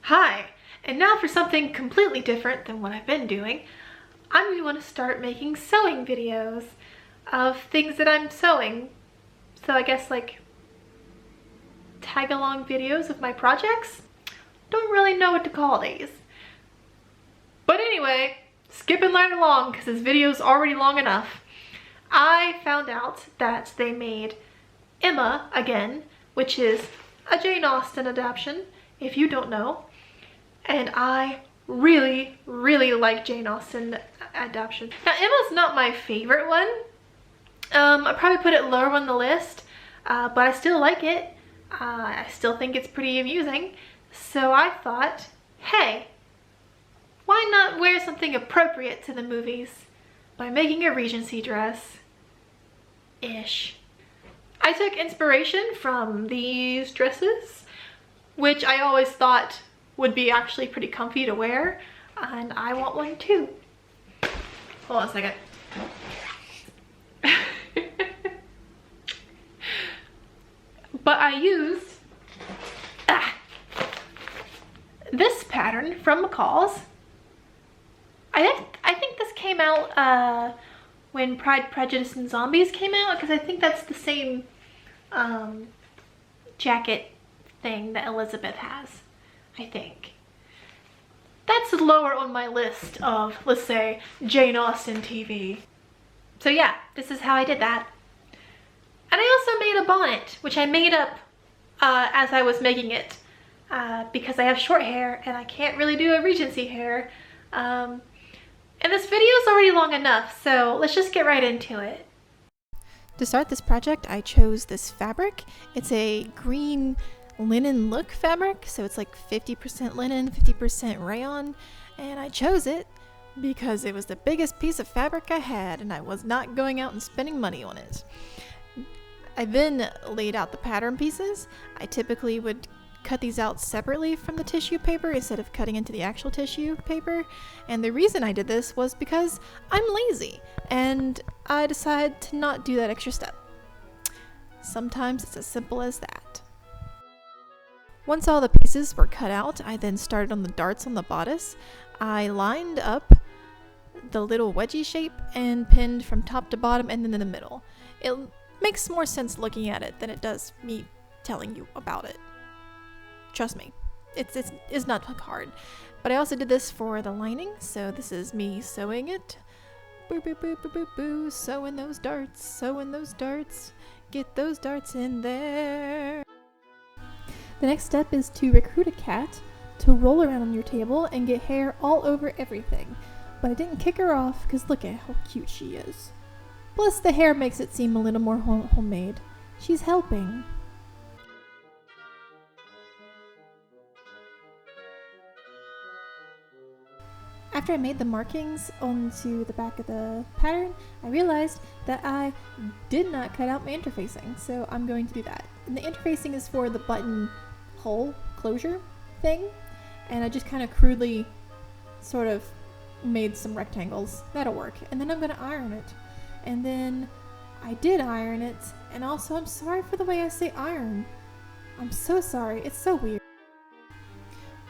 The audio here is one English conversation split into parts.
Hi, and now for something completely different than what I've been doing. I'm going to start making sewing videos of things that I'm sewing. So I guess like tag along videos of my projects? Don't really know what to call these. But anyway, skipping right along because this video's already long enough. I found out that they made Emma again, which is a Jane Austen adaptation, if you don't know. And I really like Jane Austen adaptation. Now, Emma's not my favorite one. I probably put it lower on the list, but I still like it. I still think it's pretty amusing. So I thought, hey, why not wear something appropriate to the movies by making a Regency dress-ish. I took inspiration from these dresses, which I always thought would be actually pretty comfy to wear, and I want one too. Hold on a second. But I used this pattern from McCall's. I think this came out when Pride, Prejudice, and Zombies came out, because I think that's the same jacket thing that Elizabeth has, I think. That's lower on my list of, let's say, Jane Austen TV. So yeah, this is how I did that. And I also made a bonnet, which I made up as I was making it, because I have short hair and I can't really do a Regency hair. And this video is already long enough, so let's just get right into it. To start this project, I chose this fabric. It's a green linen look fabric, so it's like 50% linen, 50% rayon, and I chose it because it was the biggest piece of fabric I had and I was not going out and spending money on it. I then laid out the pattern pieces. I typically would cut these out separately from the tissue paper instead of cutting into the actual tissue paper, and the reason I did this was because I'm lazy and I decided to not do that extra step. Sometimes it's as simple as that. Once all the pieces were cut out, I then started on the darts on the bodice. I lined up the little wedgie shape and pinned from top to bottom and then in the middle. It makes more sense looking at it than it does me telling you about it. Trust me, it's not hard. But I also did this for the lining, so this is me sewing it. Boo boo boo boo boo boo, sewing those darts, get those darts in there. The next step is to recruit a cat to roll around on your table and get hair all over everything. But I didn't kick her off because look at how cute she is. Plus the hair makes it seem a little more homemade. She's helping. After I made the markings onto the back of the pattern, I realized that I did not cut out my interfacing, so I'm going to do that. And the interfacing is for the button hole closure thing, and I just kind of crudely sort of made some rectangles. That'll work. And then I'm going to iron it. And then I did iron it, and also I'm sorry for the way I say iron. I'm so sorry. It's so weird.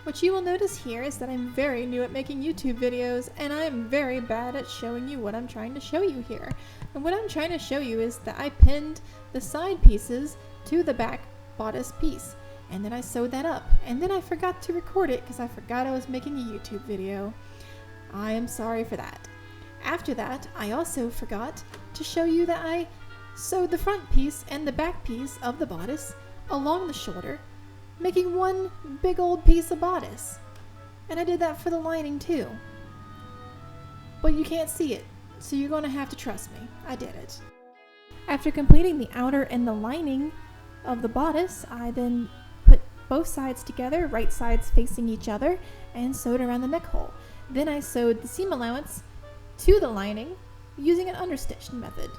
What you will notice here is that I'm very new at making YouTube videos, and I'm very bad at showing you what I'm trying to show you here. And what I'm trying to show you is that I pinned the side pieces to the back bodice piece, and then I sewed that up, and then I forgot to record it because I forgot I was making a YouTube video. I am sorry for that. After that, I also forgot to show you that I sewed the front piece and the back piece of the bodice along the shoulder, making one big old piece of bodice. And I did that for the lining too. But you can't see it, so you're going to have to trust me. I did it. After completing the outer and the lining of the bodice, I then put both sides together, right sides facing each other, and sewed around the neck hole. Then I sewed the seam allowance to the lining using an understitch method.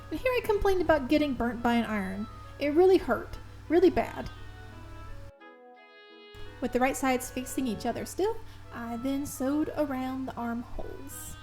And here I complained about getting burnt by an iron. It really hurt. Really bad. With the right sides facing each other still, I then sewed around the armholes.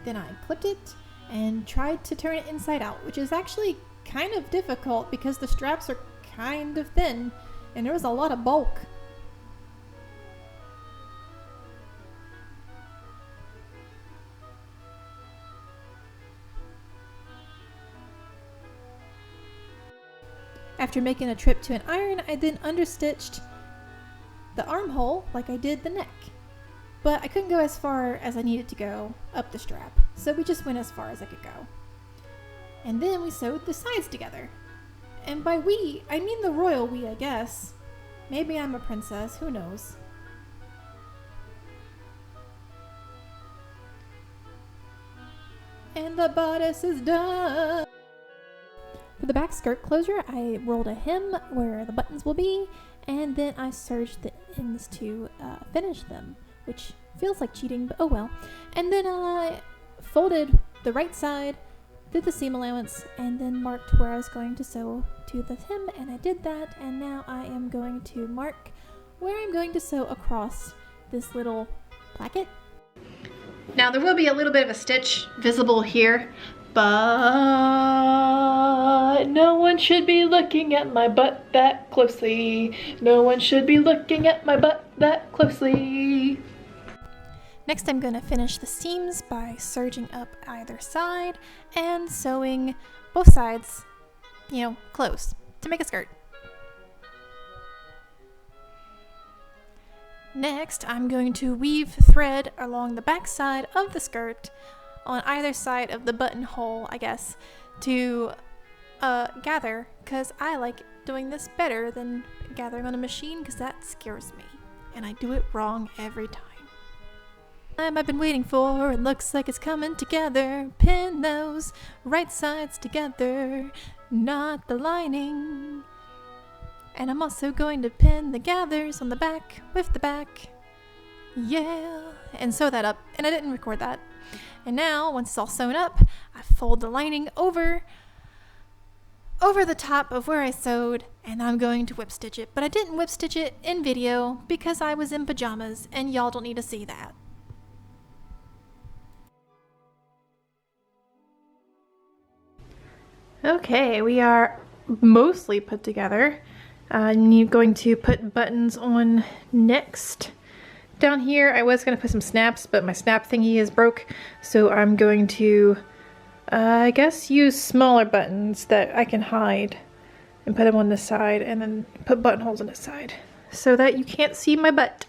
Then I clipped it and tried to turn it inside out, which is actually kind of difficult because the straps are kind of thin and there was a lot of bulk. After making a trip to an iron, I then understitched the armhole like I did the neck. But I couldn't go as far as I needed to go up the strap, so we just went as far as I could go. And then we sewed the sides together. And by we, I mean the royal we, I guess. Maybe I'm a princess, who knows. And the bodice is done! For the back skirt closure, I rolled a hem where the buttons will be, and then I serged the ends to finish them, which feels like cheating, but oh well. And then I folded the right side, did the seam allowance, and then marked where I was going to sew to the hem, and I did that, and now I am going to mark where I'm going to sew across this little placket. Now there will be a little bit of a stitch visible here, but no one should be looking at my butt that closely. No one should be looking at my butt that closely. Next, I'm going to finish the seams by serging up either side and sewing both sides, close to make a skirt. Next, I'm going to weave thread along the back side of the skirt on either side of the buttonhole, I guess, to gather, because I like doing this better than gathering on a machine, because that scares me, and I do it wrong every time. I've been waiting for, it looks like it's coming together. Pin those right sides together, not the lining. And I'm also going to pin the gathers on the back with the back. Yeah, and sew that up, and I didn't record that. And now, once it's all sewn up, I fold the lining over the top of where I sewed, and I'm going to whip stitch it. But I didn't whip stitch it in video because I was in pajamas, and y'all don't need to see that. Okay, we are mostly put together. I'm going to put buttons on next. Down here, I was going to put some snaps, but my snap thingy is broke, so I'm going to, I guess, use smaller buttons that I can hide and put them on this side, and then put buttonholes on this side so that you can't see my butt.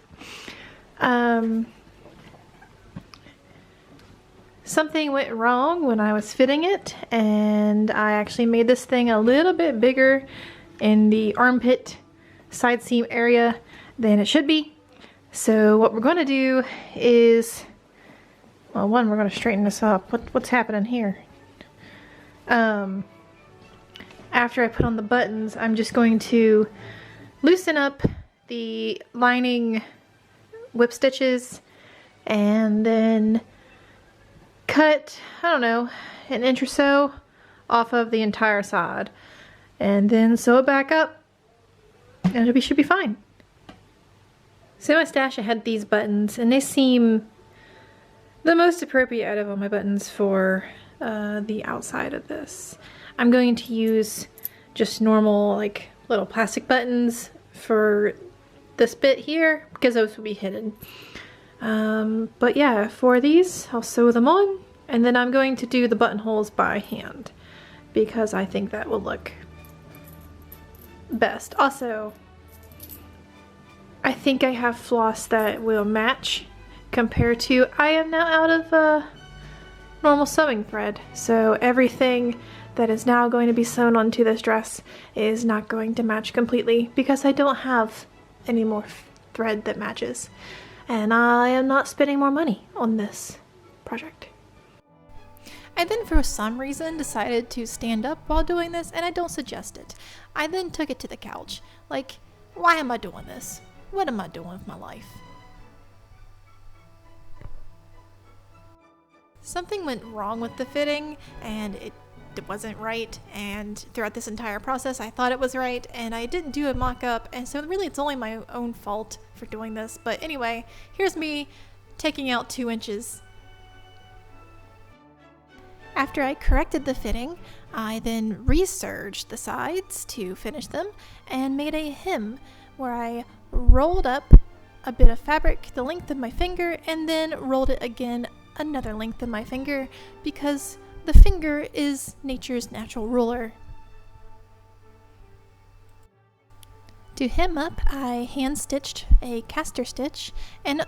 Something went wrong when I was fitting it, and I actually made this thing a little bit bigger in the armpit side seam area than it should be. So what we're going to do is, well, one, we're going to straighten this up. What's happening here? After I put on the buttons, I'm just going to loosen up the lining whip stitches and then cut, I don't know, an inch or so off of the entire side, and then sew it back up, and it should be fine. So in my stash I had these buttons, and they seem the most appropriate out of all my buttons for the outside of this. I'm going to use just normal, like, little plastic buttons for this bit here, because those will be hidden. But yeah, for these, I'll sew them on, and then I'm going to do the buttonholes by hand, because I think that will look best. Also, I think I have floss that will match compared to, I am now out of normal sewing thread, so everything that is now going to be sewn onto this dress is not going to match completely because I don't have any more thread that matches. And I am not spending more money on this project. I then for some reason decided to stand up while doing this, and I don't suggest it. I then took it to the couch. Like, why am I doing this? What am I doing with my life? Something went wrong with the fitting, and it wasn't right, and throughout this entire process I thought it was right, and I didn't do a mock-up, and so really it's only my own fault for doing this. But anyway, here's me taking out 2 inches. After I corrected the fitting, I then reserged the sides to finish them and made a hem where I rolled up a bit of fabric the length of my finger and then rolled it again another length of my finger because the finger is nature's natural ruler. To hem up, I hand stitched a caster stitch, and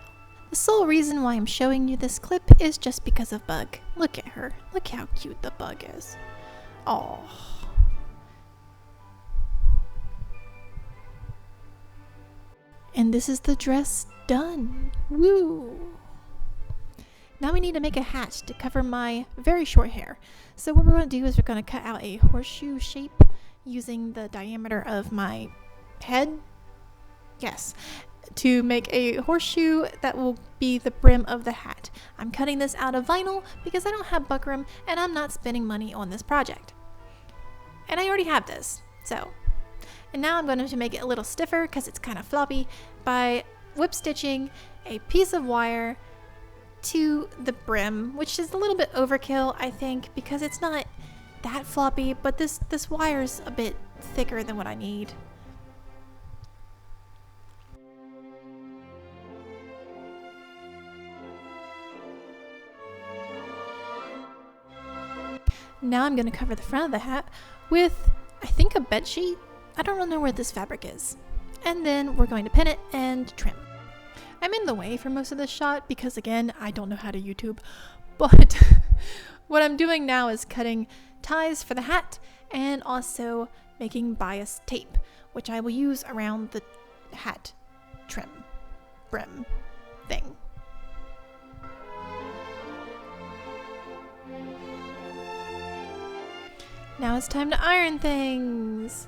the sole reason why I'm showing you this clip is just because of Bug. Look at her. Look how cute the bug is. Aww. And this is the dress done. Woo! Now we need to make a hat to cover my very short hair. So what we're going to do is we're going to cut out a horseshoe shape using the diameter of my head. Yes. To make a horseshoe that will be the brim of the hat. I'm cutting this out of vinyl because I don't have buckram and I'm not spending money on this project. And I already have this. So, and now I'm going to make it a little stiffer because it's kind of floppy by whip stitching a piece of wire to the brim, which is a little bit overkill, I think, because it's not that floppy, but this wire's a bit thicker than what I need. Now I'm going to cover the front of the hat with, I think, a bed sheet. I don't really know where this fabric is. And then we're going to pin it and trim. I'm in the way for most of this shot because, again, I don't know how to YouTube. But what I'm doing now is cutting ties for the hat and also making bias tape, which I will use around the hat trim brim thing. Now it's time to iron things.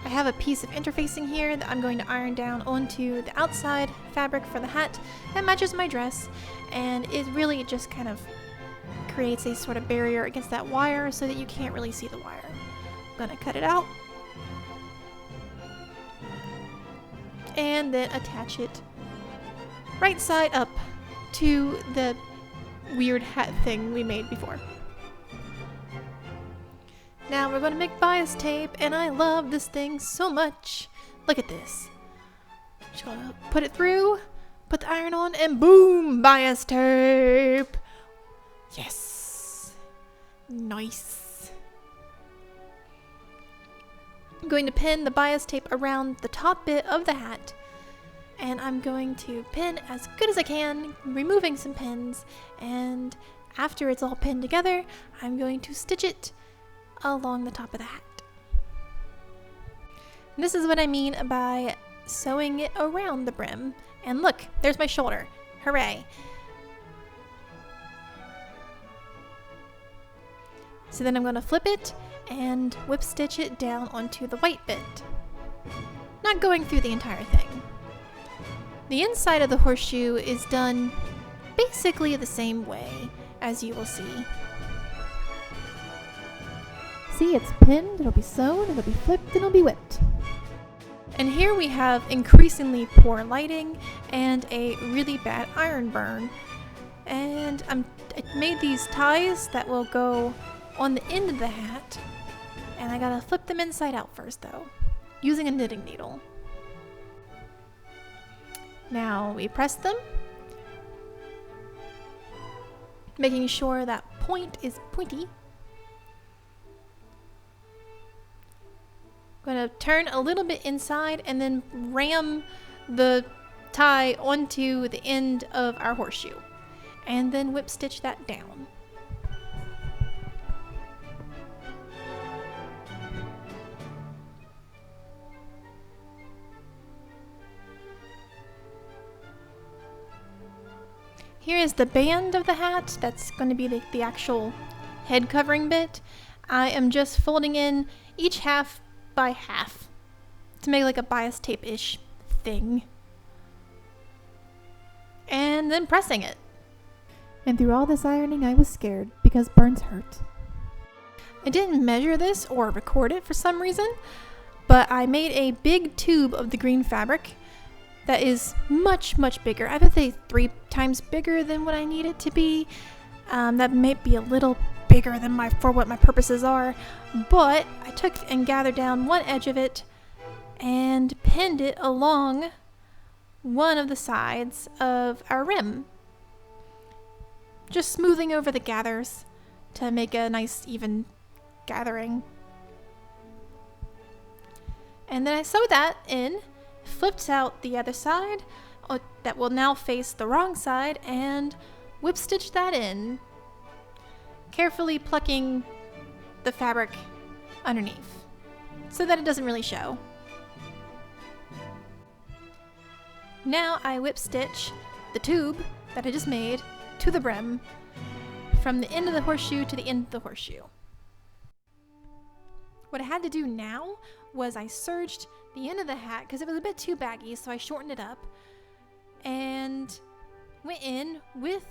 I have a piece of interfacing here that I'm going to iron down onto the outside fabric for the hat that matches my dress, and it really just kind of creates a sort of barrier against that wire so that you can't really see the wire. I'm gonna cut it out and then attach it right side up to the weird hat thing we made before. Now we're going to make bias tape, and I love this thing so much. Look at this. Just gonna put it through, put the iron on, and boom, bias tape. Yes. Nice. I'm going to pin the bias tape around the top bit of the hat, and I'm going to pin as good as I can, removing some pins, and after it's all pinned together, I'm going to stitch it along the top of the hat. And this is what I mean by sewing it around the brim. And look, there's my shoulder. Hooray. So then I'm going to flip it and whip stitch it down onto the white bit. Not going through the entire thing. The inside of the horseshoe is done basically the same way, as you will see. See, it's pinned, it'll be sewn, it'll be flipped, and it'll be whipped. And here we have increasingly poor lighting and a really bad iron burn. And I made these ties that will go on the end of the hat, and I gotta flip them inside out first though, using a knitting needle. Now we press them, making sure that point is pointy. I'm going to turn a little bit inside and then ram the tie onto the end of our horseshoe, and then whip stitch that down. Here is the band of the hat. That's going to be the actual head covering bit. I am just folding in each half by half to make like a bias tape-ish thing. And then pressing it. And through all this ironing, I was scared because burns hurt. I didn't measure this or record it for some reason, but I made a big tube of the green fabric that is much, much bigger. I would say 3 times bigger than what I need it to be. That may be a little bigger than for what my purposes are, but I took and gathered down one edge of it and pinned it along one of the sides of our rim, just smoothing over the gathers to make a nice even gathering. And then I sewed that in, flipped out the other side that will now face the wrong side, and whip stitched that in, carefully plucking the fabric underneath so that it doesn't really show. Now I whip stitch the tube that I just made to the brim from the end of the horseshoe to the end of the horseshoe. What I had to do now was I serged the end of the hat because it was a bit too baggy, so I shortened it up and went in with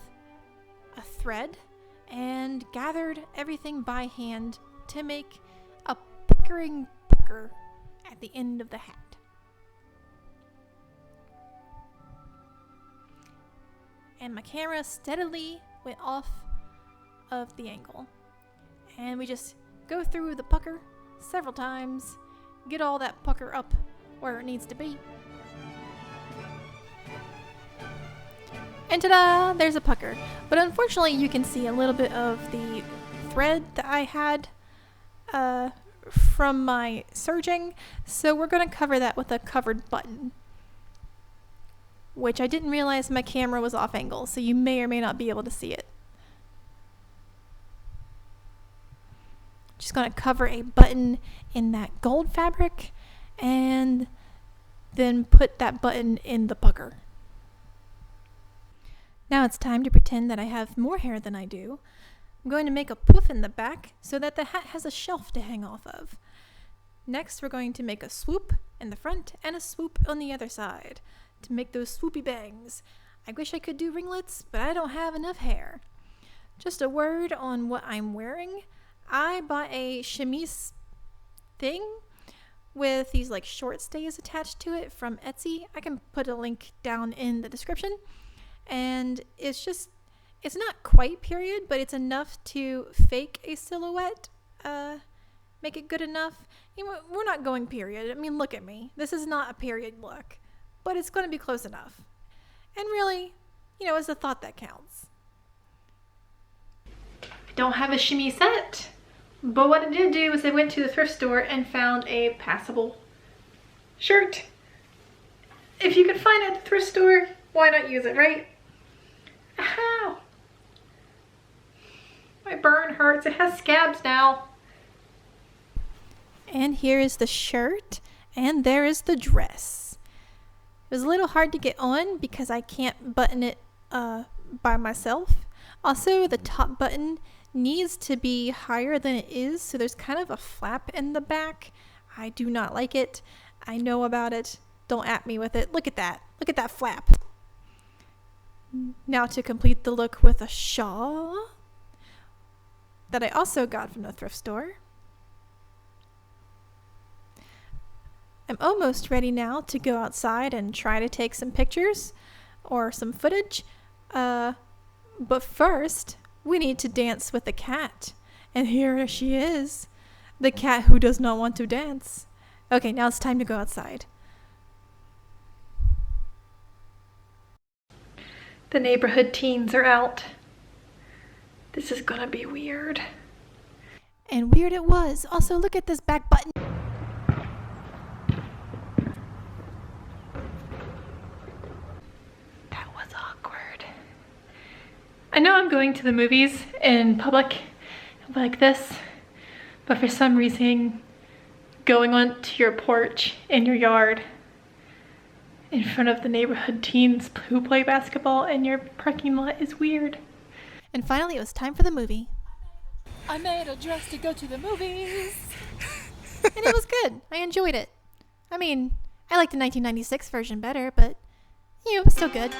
a thread and gathered everything by hand to make a puckering pucker at the end of the hat. And my camera steadily went off of the angle. And we just go through the pucker several times, get all that pucker up where it needs to be. And ta-da! There's a pucker. But unfortunately you can see a little bit of the thread that I had from my serging, so we're going to cover that with a covered button, which I didn't realize my camera was off angle, so you may or may not be able to see it. Just going to cover a button in that gold fabric and then put that button in the pucker. Now it's time to pretend that I have more hair than I do. I'm going to make a poof in the back so that the hat has a shelf to hang off of. Next, we're going to make a swoop in the front and a swoop on the other side to make those swoopy bangs. I wish I could do ringlets, but I don't have enough hair. Just a word on what I'm wearing. I bought a chemise thing with these like short stays attached to it from Etsy. I can put a link down in the description. And it's not quite period, but it's enough to fake a silhouette, make it good enough. You know, we're not going period. I mean, look at me. This is not a period look, but it's going to be close enough. And really, it's the thought that counts. I don't have a chemisette, but what I did do was I went to the thrift store and found a passable shirt. If you can find it at the thrift store, why not use it, right? Ow! My burn hurts. It has scabs now. And here is the shirt, and there is the dress. It was a little hard to get on because I can't button it by myself. Also, the top button needs to be higher than it is, so there's kind of a flap in the back. I do not like it. I know about it. Don't at me with it. Look at that. Look at that flap. Now to complete the look with a shawl that I also got from the thrift store. I'm almost ready now to go outside and try to take some pictures or some footage. But first, we need to dance with the cat. And here she is, the cat who does not want to dance. Okay, now it's time to go outside. The neighborhood teens are out. This is gonna be weird. And weird it was. Also, look at this back button. That was awkward. I know I'm going to the movies in public like this, but for some reason, going onto your porch in your yard in front of the neighborhood teens who play basketball in your parking lot is weird. And finally, it was time for the movie. I made a dress to go to the movies. And it was good. I enjoyed it. I mean, I like the 1996 version better, but, it was still good.